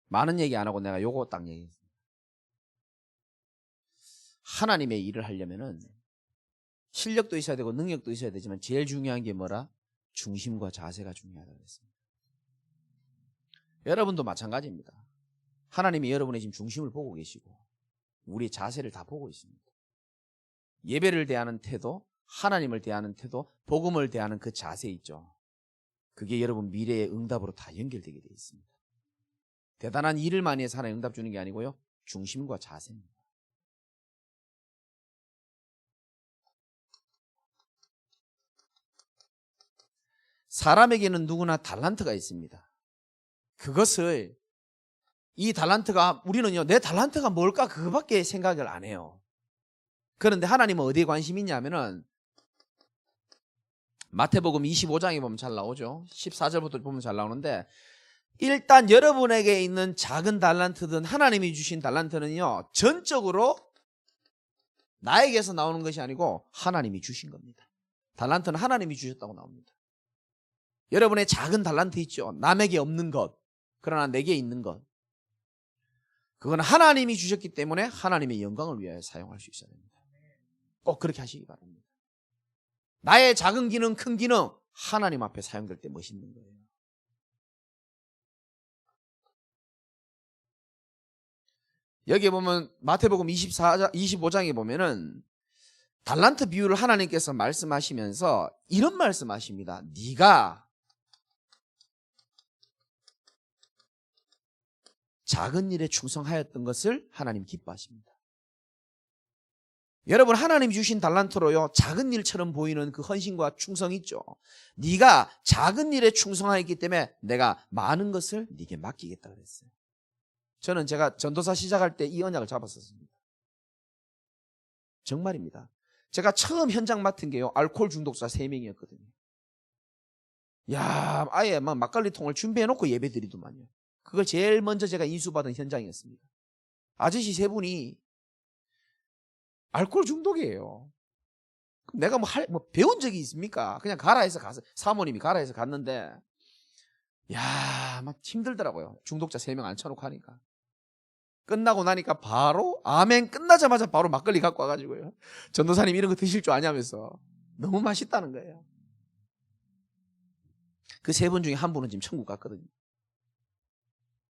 [SPEAKER 1] 많은 얘기 안 하고 내가 요거 딱 얘기했어요. 하나님의 일을 하려면은 실력도 있어야 되고 능력도 있어야 되지만 제일 중요한 게 뭐라? 중심과 자세가 중요하다고 했습니다. 여러분도 마찬가지입니다. 하나님이 여러분의 지금 중심을 보고 계시고 우리의 자세를 다 보고 있습니다. 예배를 대하는 태도, 하나님을 대하는 태도, 복음을 대하는 그 자세 있죠. 그게 여러분 미래의 응답으로 다 연결되게 되어 있습니다. 대단한 일을 많이 해서 하나님 응답 주는 게 아니고요. 중심과 자세입니다. 사람에게는 누구나 달란트가 있습니다. 그것을 이 달란트가 우리는요 내 달란트가 뭘까 그거밖에 생각을 안 해요. 그런데 하나님은 어디에 관심이 있냐면은 마태복음 25장에 보면 잘 나오죠. 14절부터 보면 잘 나오는데 일단 여러분에게 있는 작은 달란트든 하나님이 주신 달란트는요 전적으로 나에게서 나오는 것이 아니고 하나님이 주신 겁니다. 달란트는 하나님이 주셨다고 나옵니다. 여러분의 작은 달란트 있죠. 남에게 없는 것 그러나 내게 있는 것 그건 하나님이 주셨기 때문에 하나님의 영광을 위하여 사용할 수 있어야 됩니다. 꼭 그렇게 하시기 바랍니다. 나의 작은 기능 큰 기능 하나님 앞에 사용될 때 멋있는 거예요. 여기 보면 마태복음 25장에 보면은 달란트 비유를 하나님께서 말씀하시면서 이런 말씀하십니다. 네가 작은 일에 충성하였던 것을 하나님 기뻐하십니다. 여러분 하나님이 주신 달란트로요 작은 일처럼 보이는 그 헌신과 충성이 있죠. 네가 작은 일에 충성하였기 때문에 내가 많은 것을 네게 맡기겠다 그랬어요. 저는 제가 전도사 시작할 때 이 언약을 잡았었습니다. 정말입니다. 제가 처음 현장 맡은 게요 알코올 중독자 3명이었거든요. 야, 아예 막 막걸리통을 준비해놓고 예배드리더만요. 그걸 제일 먼저 제가 인수받은 현장이었습니다. 아저씨 3분이 알코올 중독이에요. 내가 뭐 배운 적이 있습니까? 그냥 가라 해서 가서 사모님이 가라 해서 갔는데 야, 막 힘들더라고요. 중독자 3명 앉혀놓고 하니까. 끝나고 나니까 바로 아멘 끝나자마자 바로 막걸리 갖고 와가지고요. 전도사님 이런 거 드실 줄 아냐면서 너무 맛있다는 거예요. 그 3분 중에 한 분은 지금 천국 갔거든요.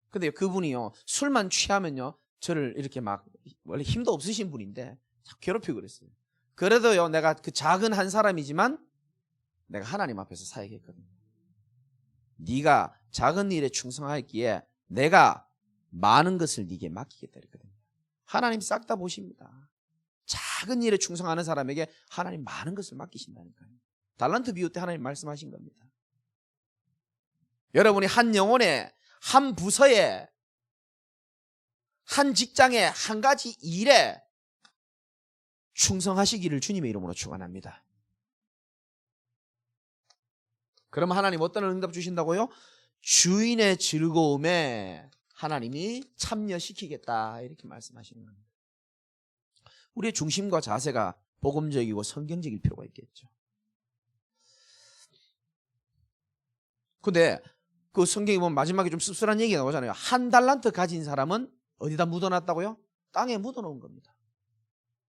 [SPEAKER 1] 근데 그분이요 술만 취하면요 저를 이렇게 막 원래 힘도 없으신 분인데 괴롭히고 그랬어요. 그래도요 내가 그 작은 한 사람이지만 내가 하나님 앞에서 사역했거든요. 네가 작은 일에 충성하였기에 내가 많은 것을 네게 맡기겠다 그랬거든요. 하나님 싹 다 보십니다. 작은 일에 충성하는 사람에게 하나님 많은 것을 맡기신다니까요. 달란트 비유 때 하나님 말씀하신 겁니다. 여러분이 한 영혼에, 한 부서에, 한 직장에, 한 가지 일에 충성하시기를 주님의 이름으로 축원합니다. 그럼 하나님 어떤 응답 주신다고요? 주인의 즐거움에 하나님이 참여시키겠다, 이렇게 말씀하시는 겁니다. 우리의 중심과 자세가 복음적이고 성경적일 필요가 있겠죠. 근데 그 성경에 보면 마지막에 좀 씁쓸한 얘기가 나오잖아요. 한 달란트 가진 사람은 어디다 묻어놨다고요? 땅에 묻어놓은 겁니다.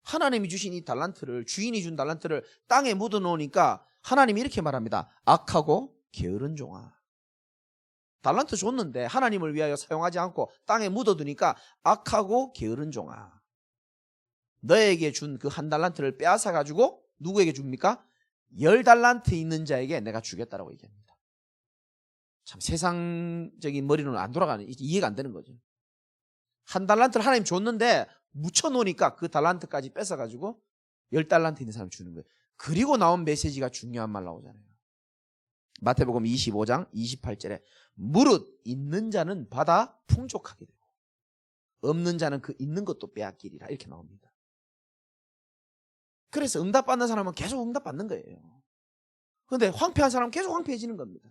[SPEAKER 1] 하나님이 주신 이 달란트를, 주인이 준 달란트를 땅에 묻어놓으니까 하나님이 이렇게 말합니다. 악하고 게으른 종아. 달란트 줬는데 하나님을 위하여 사용하지 않고 땅에 묻어두니까 악하고 게으른 종아. 너에게 준 그 한 달란트를 빼앗아 가지고 누구에게 줍니까? 10달란트 있는 자에게 내가 주겠다라고 얘기합니다. 참 세상적인 머리로는 안 돌아가는, 이해가 안 되는 거죠. 한 달란트를 하나님 줬는데 묻혀놓으니까 그 달란트까지 뺏어가지고 10달란트 있는 사람 주는 거예요. 그리고 나온 메시지가 중요한 말 나오잖아요. 마태복음 25장 28절에 무릇 있는 자는 받아 풍족하게 되고 없는 자는 그 있는 것도 빼앗기리라, 이렇게 나옵니다. 그래서 응답받는 사람은 계속 응답받는 거예요. 그런데 황폐한 사람은 계속 황폐해지는 겁니다.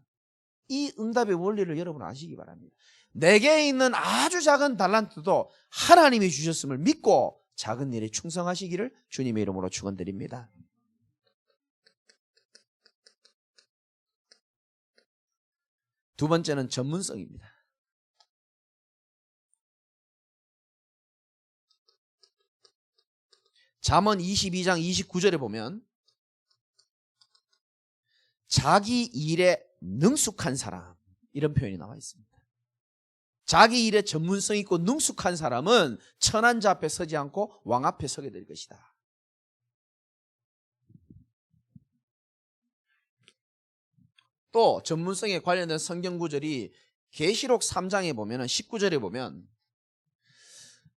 [SPEAKER 1] 이 응답의 원리를 여러분 아시기 바랍니다. 내게 있는 아주 작은 달란트도 하나님이 주셨음을 믿고 작은 일에 충성하시기를 주님의 이름으로 축원드립니다. 두 번째는 전문성입니다. 잠언 22장 29절에 보면 자기 일에 능숙한 사람, 이런 표현이 나와 있습니다. 자기 일에 전문성 있고 능숙한 사람은 천한 자 앞에 서지 않고 왕 앞에 서게 될 것이다. 또 전문성에 관련된 성경 구절이 계시록 3장에 보면 19절에 보면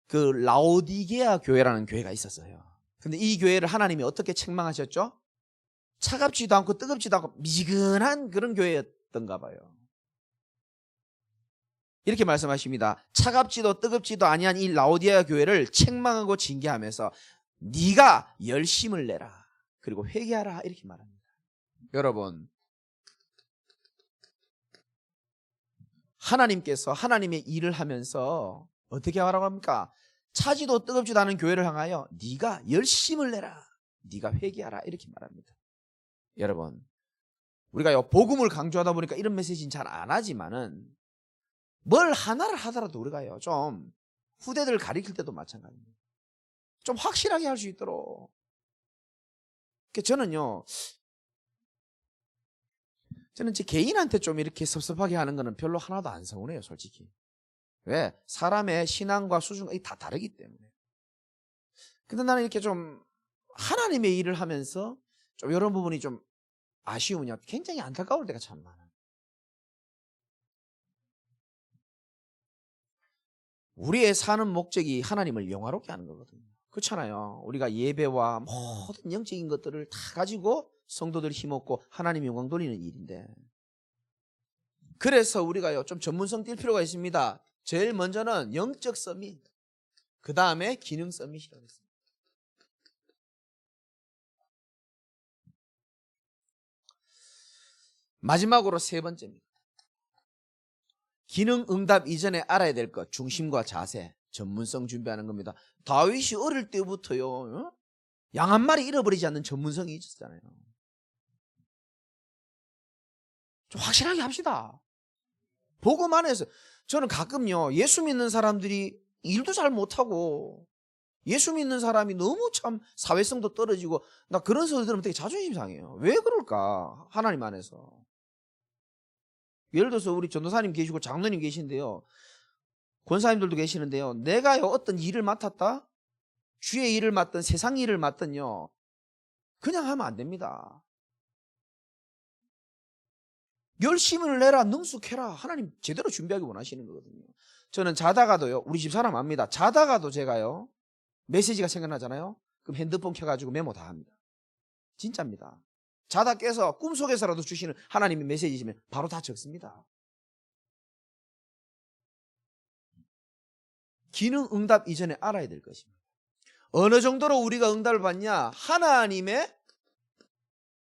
[SPEAKER 1] 그 라오디게아 교회라는 교회가 있었어요. 근데 이 교회를 하나님이 어떻게 책망하셨죠? 차갑지도 않고 뜨겁지도 않고 미지근한 그런 교회였던가 봐요. 이렇게 말씀하십니다. 차갑지도 뜨겁지도 아니한 이 라오디게아 교회를 책망하고 징계하면서 네가 열심을 내라, 그리고 회개하라, 이렇게 말합니다. 여러분, 하나님께서 하나님의 일을 하면서 어떻게 하라고 합니까? 차지도 뜨겁지도 않은 교회를 향하여 네가 열심을 내라, 네가 회개하라, 이렇게 말합니다. 여러분, 우리가 복음을 강조하다 보니까 이런 메시지는 잘 안 하지만은 뭘 하나를 하더라도 우리가요 좀 후대들 가리킬 때도 마찬가지입니다. 좀 확실하게 할 수 있도록. 저는요, 저는 제 개인한테 좀 이렇게 섭섭하게 하는 거는 별로 하나도 안 서운해요, 솔직히. 왜? 사람의 신앙과 수준이 다 다르기 때문에. 근데 나는 이렇게 좀 하나님의 일을 하면서 좀 이런 부분이 좀 아쉬우냐, 굉장히 안타까울 때가 참 많아요. 우리의 사는 목적이 하나님을 영화롭게 하는 거거든요. 그렇잖아요. 우리가 예배와 모든 영적인 것들을 다 가지고 성도들 힘없고 하나님 영광 돌리는 일인데, 그래서 우리가요 좀 전문성 띌 필요가 있습니다. 제일 먼저는 영적 서밋, 그 다음에 기능 서밋이라고 했습니다. 마지막으로 세 번째입니다. 기능 응답 이전에 알아야 될 것, 중심과 자세, 전문성 준비하는 겁니다. 다윗이 어릴 때부터요 양 한 마리 잃어버리지 않는 전문성이 있었잖아요. 좀 확실하게 합시다. 복음 안에서 저는 가끔요 예수 믿는 사람들이 일도 잘 못하고 예수 믿는 사람이 너무 참 사회성도 떨어지고, 나 그런 소리 들으면 되게 자존심 상해요. 왜 그럴까? 하나님 안에서. 예를 들어서 우리 전도사님 계시고 장로님 계신데요, 권사님들도 계시는데요, 내가요 어떤 일을 맡았다, 주의 일을 맡든 세상 일을 맡든요 그냥 하면 안 됩니다. 열심을 내라, 능숙해라. 하나님 제대로 준비하기 원하시는 거거든요. 저는 자다가도요, 우리 집 사람 압니다. 자다가도 제가요 메시지가 생각나잖아요. 그럼 핸드폰 켜가지고 메모 다 합니다. 진짜입니다. 자다 깨서 꿈속에서라도 주시는 하나님의 메시지시면 바로 다 적습니다. 기능 응답 이전에 알아야 될 것입니다. 어느 정도로 우리가 응답을 받냐? 하나님의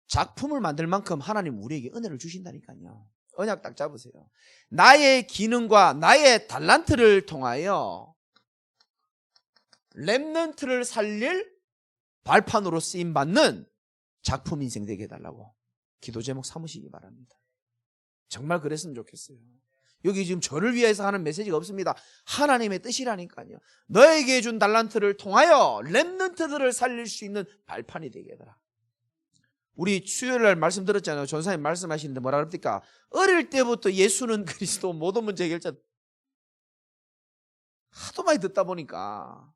[SPEAKER 1] 작품을 만들 만큼 하나님 우리에게 은혜를 주신다니까요. 언약 딱 잡으세요. 나의 기능과 나의 달란트를 통하여 렘넌트를 살릴 발판으로 쓰임받는 작품 인생 되게 해달라고 기도 제목 삼으시기 바랍니다. 정말 그랬으면 좋겠어요. 여기 지금 저를 위해서 하는 메시지가 없습니다. 하나님의 뜻이라니까요. 너에게 준 달란트를 통하여 렘넌트들을 살릴 수 있는 발판이 되게 해달라. 우리 수요일날 말씀 들었잖아요. 전사님 말씀하시는데 뭐라 그럽니까? 어릴 때부터 예수는 그리스도 모든 문제 해결자. 하도 많이 듣다 보니까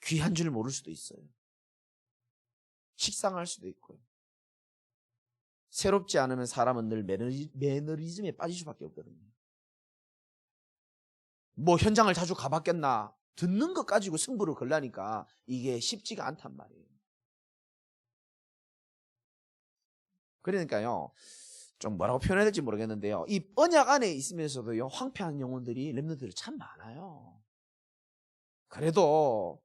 [SPEAKER 1] 귀한 줄 모를 수도 있어요. 식상할 수도 있고요. 새롭지 않으면 사람은 늘 매너리즘에 빠질 수밖에 없거든요. 뭐 현장을 자주 가봤겠나? 듣는 것 가지고 승부를 걸라니까 이게 쉽지가 않단 말이에요. 그러니까요, 좀 뭐라고 표현해야 될지 모르겠는데요, 이 언약 안에 있으면서도요 황폐한 영혼들이 렘넌트들이 참 많아요. 그래도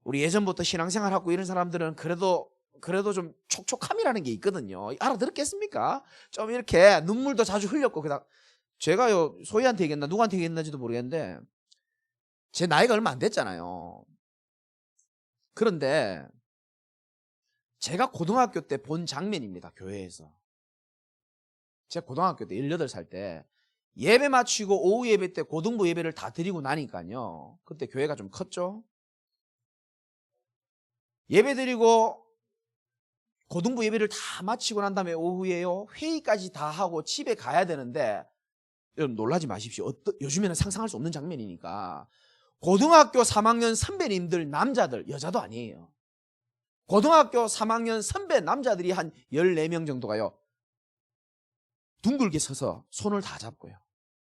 [SPEAKER 1] 우리 예전부터 신앙생활 하고 이런 사람들은 그래도 좀 촉촉함이라는 게 있거든요. 알아들었겠습니까? 좀 이렇게 눈물도 자주 흘렸고, 그다음 제가요 소희한테 얘기했나 누구한테 얘기했는지도 모르겠는데 제 나이가 얼마 안 됐잖아요. 그런데 제가 고등학교 때 본 장면입니다. 교회에서. 제가 고등학교 때 18살 때 예배 마치고 오후 예배 때 고등부 예배를 다 드리고 나니까요, 그때 교회가 좀 컸죠. 예배 드리고 고등부 예배를 다 마치고 난 다음에 오후에요 회의까지 다 하고 집에 가야 되는데, 여러분 놀라지 마십시오. 요즘에는 상상할 수 없는 장면이니까 고등학교 3학년 선배님들, 남자들, 여자도 아니에요. 고등학교 3학년 선배 남자들이 한 14명 정도가요 둥글게 서서 손을 다 잡고요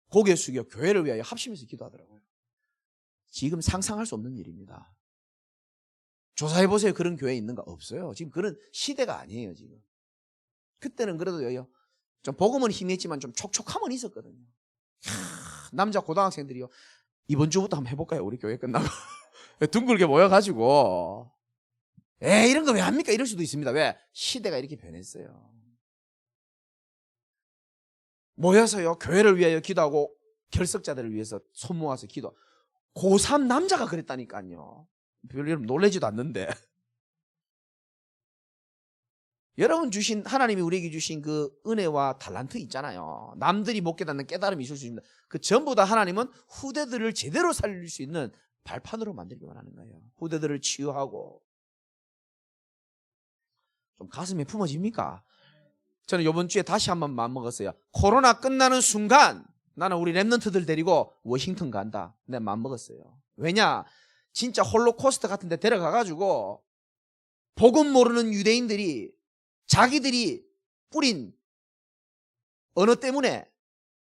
[SPEAKER 1] 고개 숙여 교회를 위하여 합심해서 기도하더라고요. 지금 상상할 수 없는 일입니다. 조사해보세요. 그런 교회 있는가? 없어요. 지금 그런 시대가 아니에요. 지금. 그때는 그래도요 좀 복음은 힘있지만 좀 촉촉함은 있었거든요. 남자 고등학생들이요, 이번 주부터 한번 해볼까요? 우리 교회 끝나고 둥글게 모여가지고 이런 거 왜 합니까? 이럴 수도 있습니다. 왜? 시대가 이렇게 변했어요. 모여서요 교회를 위하여 기도하고 결석자들을 위해서 손 모아서 기도. 고3 남자가 그랬다니까요. 별로 놀라지도 않는데 여러분 주신, 하나님이 우리에게 주신 그 은혜와 달란트 있잖아요. 남들이 못 깨닫는 깨달음이 있을 수 있습니다. 그 전부 다 하나님은 후대들을 제대로 살릴 수 있는 발판으로 만들기 원하는 거예요. 후대들을 치유하고. 좀 가슴에 품어집니까? 저는 이번 주에 다시 한번 마음먹었어요. 코로나 끝나는 순간 나는 우리 렘넌트들 데리고 워싱턴 간다. 내 마음먹었어요. 왜냐? 진짜 홀로코스트 같은 데 데려가가지고 복음 모르는 유대인들이 자기들이 뿌린 언어 때문에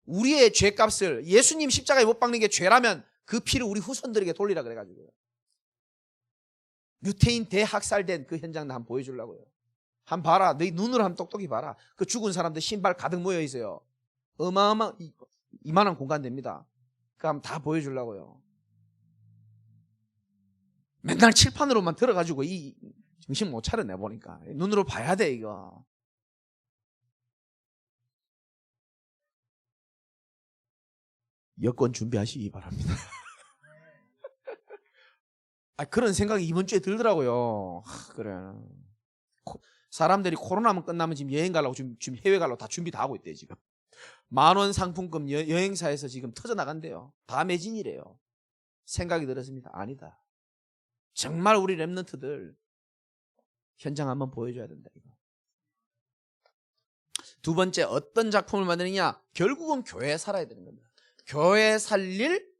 [SPEAKER 1] 우리의 죄값을, 예수님 십자가에 못 박는 게 죄라면 그 피를 우리 후손들에게 돌리라 그래가지고요. 유태인 대학살된 그 현장 나 한번 보여주려고요. 한번 봐라. 너희 눈으로 한번 똑똑히 봐라. 그 죽은 사람들 신발 가득 모여 있어요. 이만한 공간 됩니다. 그거 한번 다 보여주려고요. 맨날 칠판으로만 들어가지고 이 정신 못 차려내 보니까 눈으로 봐야 돼 이거. 여권 준비하시기 바랍니다. 그런 생각이 이번 주에 들더라고요. 그래. 사람들이 코로나만 끝나면 지금 여행 가려고 지금 해외 가려고 다 준비 다 하고 있대요. 지금 10,000원 상품권 여행사에서 지금 터져 나간대요. 다 매진이래요. 생각이 들었습니다. 아니다. 정말 우리 렘넌트들 현장 한번 보여줘야 된다. 이거. 두 번째, 어떤 작품을 만드느냐? 결국은 교회에 살아야 되는 겁니다. 교회 살릴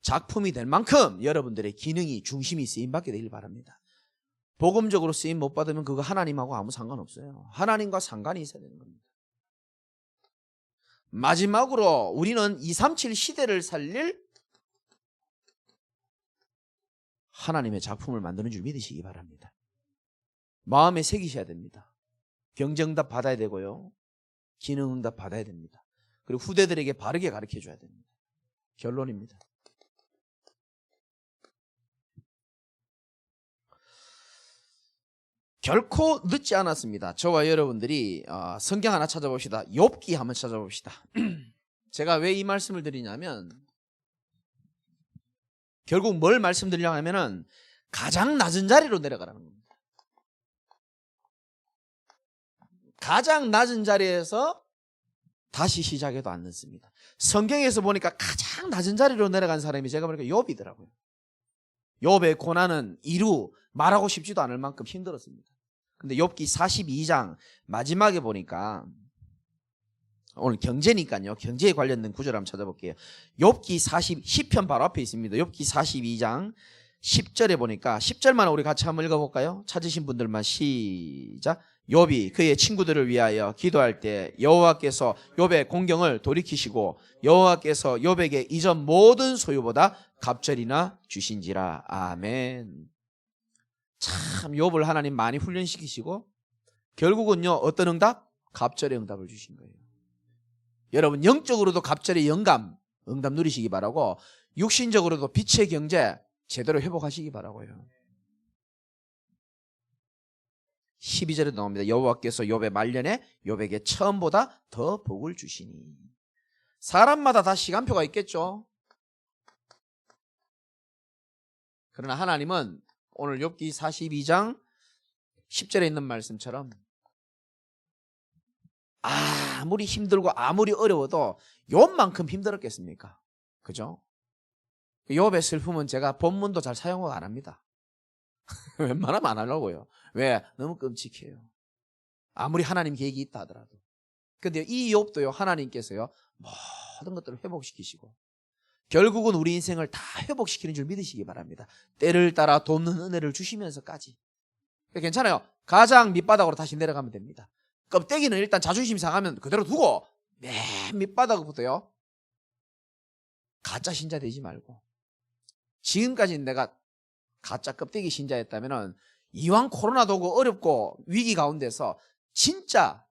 [SPEAKER 1] 작품이 될 만큼 여러분들의 기능이, 중심이 쓰임받게 되길 바랍니다. 복음적으로 쓰임 못 받으면 그거 하나님하고 아무 상관없어요. 하나님과 상관이 있어야 되는 겁니다. 마지막으로 우리는 237 시대를 살릴 하나님의 작품을 만드는 줄 믿으시기 바랍니다. 마음에 새기셔야 됩니다. 경제응답 받아야 되고요. 기능응답 받아야 됩니다. 그리고 후대들에게 바르게 가르쳐줘야 됩니다. 결론입니다. 결코 늦지 않았습니다. 저와 여러분들이 성경 하나 찾아봅시다. 욥기 한번 찾아봅시다. 제가 왜 이 말씀을 드리냐면 결국 뭘 말씀드리려고 하면은 가장 낮은 자리로 내려가라는 겁니다. 가장 낮은 자리에서 다시 시작해도 안 늦습니다. 성경에서 보니까 가장 낮은 자리로 내려간 사람이 제가 보니까 욥이더라고요. 욥의 고난은 이루 말하고 싶지도 않을 만큼 힘들었습니다. 근데 욥기 42장 마지막에 보니까 오늘 경제니까요. 경제에 관련된 구절 한번 찾아볼게요. 욥기 10편 바로 앞에 있습니다. 욥기 42장 10절에 보니까 10절만 우리 같이 한번 읽어볼까요? 찾으신 분들만 시작. 욥이 그의 친구들을 위하여 기도할 때 여호와께서 욥의 공경을 돌이키시고 여호와께서 욥에게 이전 모든 소유보다 갑절이나 주신지라. 아멘. 참 욥을 하나님 많이 훈련시키시고 결국은요 어떤 응답? 갑절의 응답을 주신 거예요. 여러분 영적으로도 갑절의 응답 누리시기 바라고 육신적으로도 빛의 경제 제대로 회복하시기 바라고요. 12절에 나옵니다. 여호와께서 욥의 말년에 욥에게 처음보다 더 복을 주시니. 사람마다 다 시간표가 있겠죠. 그러나 하나님은 오늘 욥기 42장 10절에 있는 말씀처럼 아무리 힘들고 아무리 어려워도 욥만큼 힘들었겠습니까? 그죠? 욥의 슬픔은 제가 본문도 잘 사용을 안 합니다. 웬만하면 안 하려고요. 왜? 너무 끔찍해요. 아무리 하나님 계획이 있다 하더라도. 근데 이 욥도요 하나님께서요 모든 것들을 회복시키시고 결국은 우리 인생을 다 회복시키는 줄 믿으시기 바랍니다. 때를 따라 돕는 은혜를 주시면서까지. 괜찮아요. 가장 밑바닥으로 다시 내려가면 됩니다. 껍데기는 일단 자존심 상하면 그대로 두고 맨 밑바닥부터요 가짜 신자 되지 말고, 지금까지 내가 가짜 껍데기 신자였다면 이왕 코로나도 오고 어렵고 위기 가운데서 진짜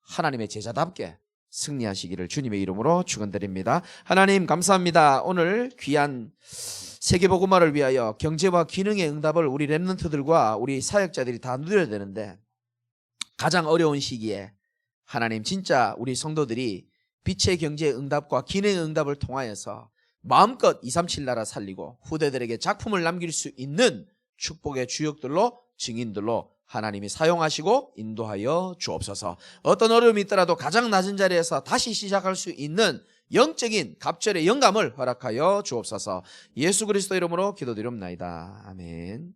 [SPEAKER 1] 하나님의 제자답게 승리하시기를 주님의 이름으로 축원드립니다. 하나님 감사합니다. 오늘 귀한 세계복음화를 위하여 경제와 기능의 응답을 우리 렘넌트들과 우리 사역자들이 다 누려야 되는데 가장 어려운 시기에 하나님 진짜 우리 성도들이 빛의 경제의 응답과 기능의 응답을 통하여서 마음껏 237 나라 살리고 후대들에게 작품을 남길 수 있는 축복의 주역들로 증인들로 하나님이 사용하시고 인도하여 주옵소서. 어떤 어려움이 있더라도 가장 낮은 자리에서 다시 시작할 수 있는 영적인 갑절의 영감을 허락하여 주옵소서. 예수 그리스도 이름으로 기도드리옵나이다. 아멘.